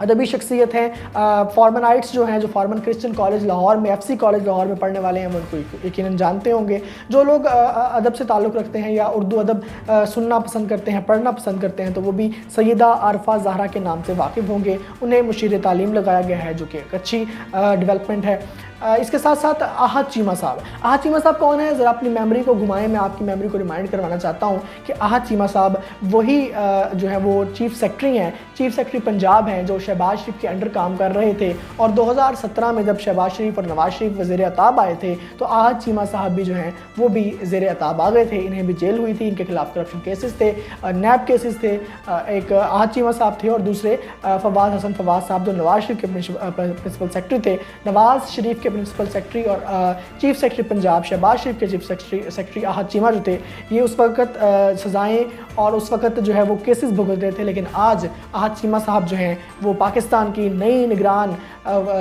ادبی شخصیت ہیں. فارمنائٹس جو ہیں, جو فارمن کرسچن کالج لاہور میں, FC کالج لاہور میں پڑھنے والے ہیں, وہ ان کو یقیناً جانتے ہوں گے. جو لوگ ادب سے تعلق رکھتے ہیں یا اردو ادب سننا پسند کرتے ہیں, پڑھنا پسند کرتے ہیں, تو وہ بھی سیدہ عارفہ زہرا کے نام سے واقف ہوں گے. انہیں مشیر تعلیم لگایا گیا ہے, جو کہ ایک اچھی ڈیولپمنٹ ہے. اس کے ساتھ ساتھ احد چیمہ صاحب. احد چیمہ صاحب کون ہے؟ ذرا اپنی میموری کو گھمائیں. میں آپ کی میموری کو ریمائنڈ کروانا چاہتا ہوں کہ احد چیمہ صاحب وہی جو ہے وہ چیف سیکرٹری ہیں, چیف سیکرٹری پنجاب ہیں, جو شہباز شریف کے انڈر کام کر رہے تھے. اور 2017 میں جب شہباز شریف اور نواز شریف وزیر اعطاب آئے تھے تو احد چیمہ صاحب بھی جو ہیں وہ بھی زیر اعطاب آ گئے تھے. انہیں بھی جیل ہوئی تھی, ان کے خلاف کرپشن کیسز تھے, نیب کیسز تھے. ایک احد چیمہ صاحب تھے اور دوسرے فواز حسن فواز صاحب, جو نواز شریف کے پرنسپل سیکرٹری تھے. نواز شریف کے پرنسپل سیکرٹری اور چیف سیکرٹری پنجاب شہباز شریف کے چیف سیکرٹری احد چیمہ جو تھے, یہ اس وقت سزائیں اور اس وقت جو ہے وہ کیسز بھگت رہے تھے. لیکن آج احد چیمہ صاحب جو ہیں وہ پاکستان کی نئی نگران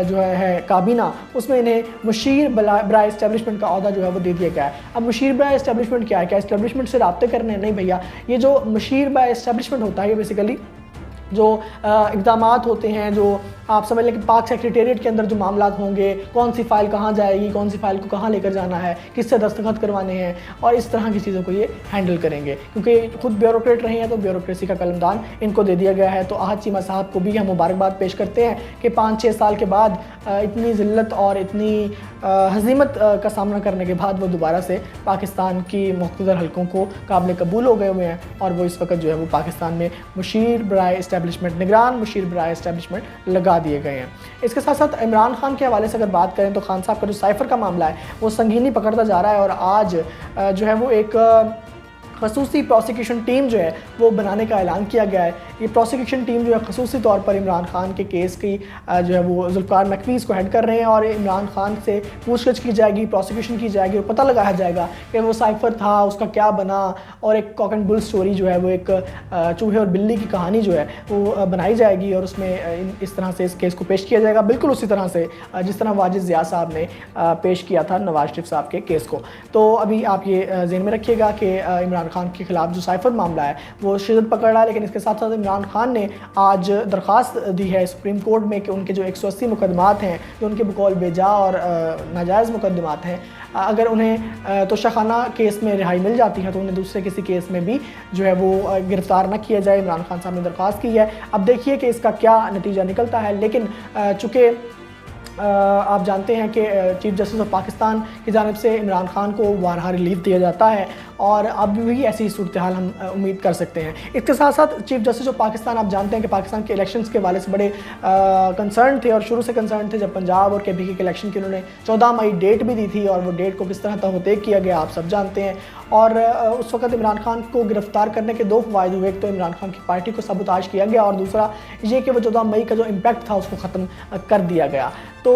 جو ہے کابینہ, اس میں انہیں مشیر برائے اسٹیبلشمنٹ کا عہدہ جو ہے وہ دے دیا گیا ہے. اب مشیر برائے اسٹیبلشمنٹ کیا ہے؟ کیا اسٹیبلشمنٹ سے رابطے کرنے ہیں؟ نہیں بھیا, یہ جو مشیر برائے اسٹیبلشمنٹ ہوتا ہے یہ بیسیکلی جو اقدامات ہوتے ہیں, جو آپ سمجھ لیں کہ پاک سیکریٹریٹ کے اندر جو معاملات ہوں گے, کون سی فائل کہاں جائے گی, کون سی فائل کو کہاں لے کر جانا ہے, کس سے دستخط کروانے ہیں, اور اس طرح کی چیزوں کو یہ ہینڈل کریں گے. کیونکہ خود بیوروکریٹ رہے ہیں تو بیوروکریسی کا قلمدان ان کو دے دیا گیا ہے. تو احد چیمہ صاحب کو بھی ہم مبارکباد پیش کرتے ہیں کہ 5-6 سال کے بعد اتنی ذلت اور اتنی ہزیمت کا سامنا کرنے کے بعد وہ دوبارہ سے پاکستان کی مقتدر حلقوں کو قابل قبول ہو گئے ہوئے ہیں, اور وہ اس وقت جو ہے وہ پاکستان میں مشیر برائے اسٹیبلشمنٹ, نگران مشیر برائے اسٹیبلشمنٹ لگا دیے گئے ہیں. اس کے ساتھ ساتھ عمران خان کے حوالے سے اگر بات کریں تو خان صاحب کا جو سائفر کا معاملہ ہے وہ سنگینی پکڑتا جا رہا ہے, اور آج جو ہے وہ ایک خصوصی پروسیکیوشن ٹیم جو ہے وہ بنانے کا اعلان کیا گیا ہے. یہ پروسیکیوشن ٹیم جو ہے خصوصی طور پر عمران خان کے کیس کی جو ہے وہ ذوالفقار نقوی کو ہیڈ کر رہے ہیں, اور عمران خان سے پوچھ گچھ کی جائے گی, پروسیکیوشن کی جائے گی, اور پتہ لگایا جائے گا کہ وہ سائفر تھا, اس کا کیا بنا, اور ایک کاک اینڈ بل سٹوری جو ہے وہ ایک چوہے اور بلی کی کہانی جو ہے وہ بنائی جائے گی, اور اس میں اس طرح سے اس کیس کو پیش کیا جائے گا, بالکل اسی طرح سے جس طرح واجد ضیاء صاحب نے پیش کیا تھا نواز شریف صاحب کے کیس کو. تو ابھی آپ یہ ذہن میں رکھیے گا کہ عمران خان کے خلاف جو سائفر معاملہ ہے وہ شدت پکڑ رہا ہے. لیکن اس کے ساتھ ساتھ عمران خان نے آج درخواست دی ہے سپریم کورٹ میں کہ ان کے جو 180 مقدمات ہیں جو ان کے بقول بیجا اور ناجائز مقدمات ہیں, اگر انہیں توشیخانہ کیس میں رہائی مل جاتی ہے تو انہیں دوسرے کسی کیس میں بھی جو ہے وہ گرفتار نہ کیا جائے. عمران خان صاحب نے درخواست کی ہے. اب دیکھیے کہ اس کا کیا نتیجہ نکلتا ہے. لیکن چونکہ آپ جانتے ہیں کہ چیف جسٹس آف پاکستان کی جانب سے عمران خان کو وارہا ریلیف دیا جاتا ہے, اور اب بھی ایسی صورتحال ہم امید کر سکتے ہیں. اس کے ساتھ ساتھ چیف جسٹس آف پاکستان, آپ جانتے ہیں کہ پاکستان کے الیکشنز کے حوالے سے بڑے کنسرن تھے, اور شروع سے کنسرن تھے. جب پنجاب اور KPK کے الیکشن کی انہوں نے 14 مئی ڈیٹ بھی دی تھی, اور وہ ڈیٹ کو کس طرح تہوتیق کیا گیا آپ سب جانتے ہیں. اور اس وقت عمران خان کو گرفتار کرنے کے 2 فوائد ہوئے. ایک تو عمران خان کی پارٹی کو سبوتاژ کیا گیا, اور دوسرا یہ کہ وہ 14 مئی کا جو امپیکٹ تھا اس کو ختم کر دیا گیا. تو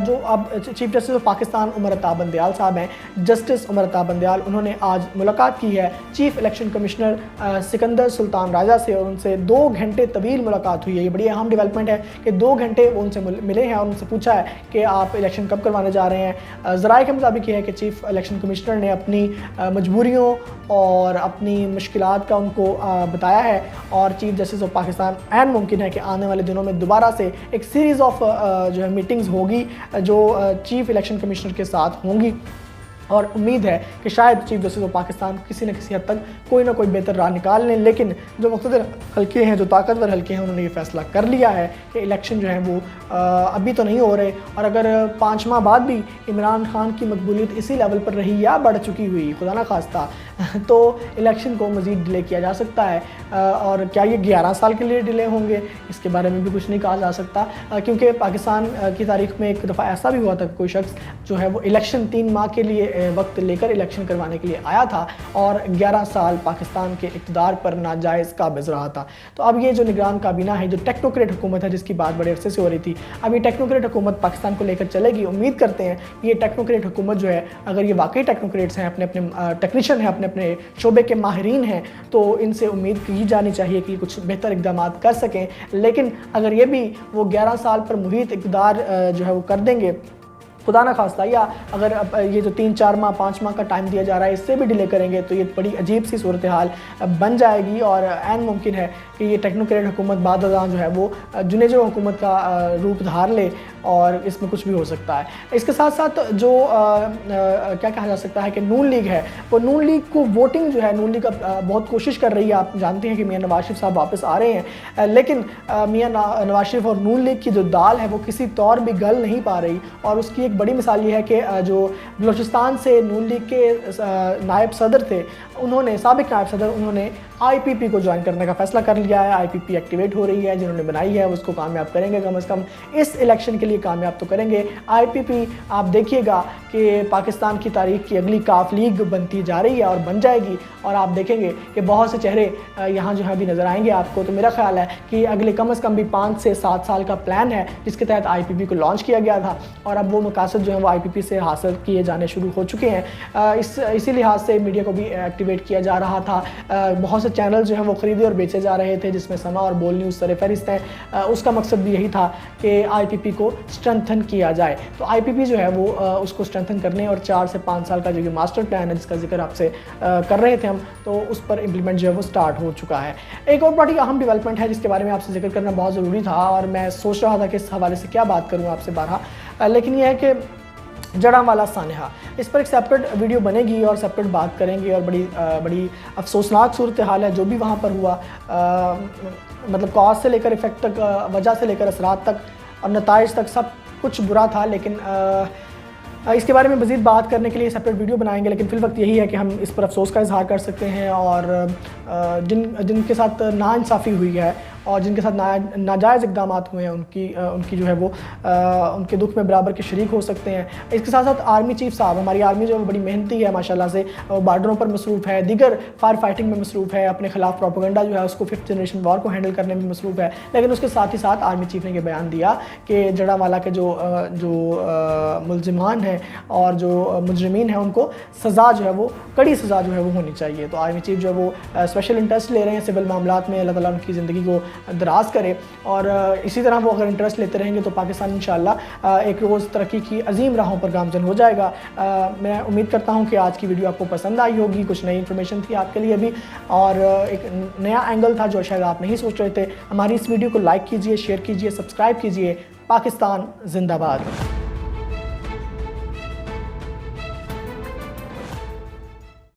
جو اب chief justice of Pakistan Umar Ata Bandial صاحب ہیں, جسٹس عمر عطا بندیال, انہوں نے آج ملاقات کی ہے چیف الیکشن کمشنر سکندر سلطان راجہ سے, اور ان سے 2 گھنٹے طویل ملاقات ہوئی ہے. یہ بڑی اہم ڈیولپمنٹ ہے کہ 2 گھنٹے وہ ان سے ملے ہیں اور ان سے پوچھا ہے کہ آپ الیکشن کب کروانے جا رہے ہیں. ذرائع کے مطابق یہ ہے کہ چیف الیکشن کمشنر نے اپنی مجبوریوں اور اپنی مشکلات کا ان کو بتایا ہے, اور چیف جسٹس آف پاکستان عین ممکن ہے کہ آنے والے دنوں میں دوبارہ سے ایک سیریز آف جو ہے میٹنگز ہوگی جو چیف الیکشن کمشنر کے ساتھ ہوں گی, اور امید ہے کہ شاید چیف جسٹس آف پاکستان کسی نہ کسی حد تک کوئی نہ کوئی بہتر راہ نکال لیں. لیکن جو مقتدر حلقے ہیں, جو طاقتور حلقے ہیں, انہوں نے یہ فیصلہ کر لیا ہے کہ الیکشن جو ہیں وہ ابھی تو نہیں ہو رہے, اور اگر 5 ماہ بعد بھی عمران خان کی مقبولیت اسی لیول پر رہی یا بڑھ چکی ہوئی خدا نہ خواستہ, تو الیکشن کو مزید ڈیلے کیا جا سکتا ہے. اور کیا یہ 11 سال کے لیے ڈیلے ہوں گے, اس کے بارے میں بھی کچھ نہیں کہا جا سکتا, کیونکہ پاکستان کی تاریخ میں ایک دفعہ ایسا بھی ہوا تھا کہ کوئی شخص جو ہے وہ الیکشن 3 ماہ کے لیے وقت لے کر الیکشن کروانے کے لیے آیا تھا, اور 11 سال پاکستان کے اقتدار پر ناجائز قابض رہا تھا. تو اب یہ جو نگران کابینہ ہے, جو ٹیکنوکریٹ حکومت ہے جس کی بات بڑے عرصے سے ہو رہی تھی, اب یہ ٹیکنوکریٹ حکومت پاکستان کو لے کر چلے گی. امید کرتے ہیں یہ ٹیکنوکریٹ حکومت جو ہے, اگر یہ واقعی ٹیکنوکریٹس ہیں, اپنے اپنے ٹیکنیشین ہیں, اپنے اپنے شعبے کے ماہرین ہیں, تو ان سے امید کی جانی چاہیے کہ کچھ بہتر اقدامات کر سکیں. لیکن اگر یہ بھی وہ 11 سال پر محیط اقتدار جو ہے وہ کر دیں گے, خدا نہ خواستہ یا اگر یہ جو 3-4 ماہ 5 ماہ کا ٹائم دیا جا رہا ہے اس سے بھی ڈیلے کریں گے تو یہ بڑی عجیب سی صورتحال بن جائے گی، اور عین ممکن ہے کہ یہ ٹیکنوکریٹ حکومت بعد ازاں جو ہے وہ جنیجو حکومت کا روپ دھار لے، اور اس میں کچھ بھی ہو سکتا ہے۔ اس کے ساتھ ساتھ جو کیا کہا جا سکتا ہے کہ نون لیگ ہے، وہ نون لیگ کو ووٹنگ جو ہے، نون لیگ بہت کوشش کر رہی ہے۔ آپ جانتے ہیں کہ میاں نواز شریف صاحب واپس آ رہے ہیں، لیکن میاں نواز شریف اور نون لیگ کی جو دال ہے وہ کسی طور بھی گل نہیں پا رہی، اور اس کی ایک بڑی مثال یہ ہے کہ جو بلوچستان سے نون لیگ کے نائب صدر تھے، انہوں نے سابق نائب صدر انہوں نے آئی پی پی کو جوائن کرنے کا فیصلہ کر لیا ہے۔ آئی پی پی ایکٹیویٹ ہو رہی ہے، جنہوں نے بنائی ہے اس کو کامیاب کریں گے، کم از کم اس الیکشن کے لیے کامیاب تو کریں گے۔ آئی پی پی آپ دیکھیے گا کہ پاکستان کی تاریخ کی اگلی کاف لیگ بنتی جا رہی ہے اور بن جائے گی، اور آپ دیکھیں گے کہ بہت سے چہرے یہاں جو ہے بھی نظر آئیں گے آپ کو۔ تو میرا خیال ہے کہ اگلے کم از کم بھی 5 سے 7 سال کا پلان ہے جس کے تحت آئی پی پی کو لانچ کیا گیا تھا، اور اب وہ مقاصد جو ہیں وہ آئی پی پی سے حاصل کیے جانے شروع ہو چکے ہیں۔ اسی لحاظ سے میڈیا کو بھی ایکٹیویٹ کیا جا رہا تھا، بہت سے چینل جو ہیں وہ خریدے اور بیچے جا رہے تھے، جس میں سما اور بول نیوز سر فہرست ہیں۔ اس کا مقصد بھی یہی تھا کہ آئی پی پی کو اسٹرینتھن کیا جائے۔ تو آئی پی پی جو ہے وہ اس کو اسٹرینتھن کرنے اور 4 سے 5 سال کا جو یہ ماسٹر پلان ہے جس کا ذکر آپ سے کر رہے تھے ہم، تو اس پر امپلیمنٹ جو ہے وہ سٹارٹ ہو چکا ہے۔ ایک اور بڑی اہم ڈیولپمنٹ ہے جس کے بارے میں آپ سے ذکر کرنا بہت ضروری تھا، اور میں سوچ رہا تھا کہ اس حوالے سے کیا بات کروں آپ سے بارہا، لیکن یہ ہے کہ جڑاں سانحہ، اس پر ایک سیپریٹ ویڈیو بنے گی اور سیپریٹ بات کریں گے، اور بڑی افسوسناک صورتحال ہے جو بھی وہاں پر ہوا، مطلب کاز سے لے کر ایفیکٹ تک، وجہ سے لے کر اثرات تک اور نتائج تک سب کچھ برا تھا، لیکن اس کے بارے میں مزید بات کرنے کے لیے سیپریٹ ویڈیو بنائیں گے۔ لیکن فی الوقت یہی ہے کہ ہم اس پر افسوس کا اظہار کر سکتے ہیں، اور جن کے ساتھ ناانصافی ہوئی ہے اور جن کے ساتھ ناجائز اقدامات ہوئے ہیں ان کی جو ہے وہ ان کے دکھ میں برابر کے شریک ہو سکتے ہیں۔ اس کے ساتھ ساتھ آرمی چیف صاحب، ہماری آرمی جو ہے وہ بڑی محنتی ہے ماشاءاللہ سے، بارڈروں پر مصروف ہے، دیگر فائر فائٹنگ میں مصروف ہے، اپنے خلاف پروپیگنڈا جو ہے اس کو 5th جنریشن وار کو ہینڈل کرنے میں مصروف ہے، لیکن اس کے ساتھ ہی ساتھ آرمی چیف نے یہ بیان دیا کہ جڑاں کے جو ملزمان ہیں اور جو مجرمین ہیں ان کو سزا جو ہے وہ کڑی سزا جو ہے وہ ہونی چاہیے۔ تو آرمی چیف جو ہے وہ اسپیشل انٹرسٹ لے رہے ہیں سول معاملات میں، اللہ تعالیٰ ان کی زندگی کو دراز کرے، اور اسی طرح وہ اگر انٹرسٹ لیتے رہیں گے تو پاکستان انشاءاللہ ایک روز ترقی کی عظیم راہوں پر گامزن ہو جائے گا۔ میں امید کرتا ہوں کہ آج کی ویڈیو آپ کو پسند آئی ہوگی، کچھ نئی انفارمیشن تھی آپ کے لیے بھی، اور ایک نیا اینگل تھا جو شاید آپ نہیں سوچ رہے تھے۔ ہماری اس ویڈیو کو لائک کیجئے، شیئر کیجئے، سبسکرائب کیجئے۔ پاکستان زندہ باد۔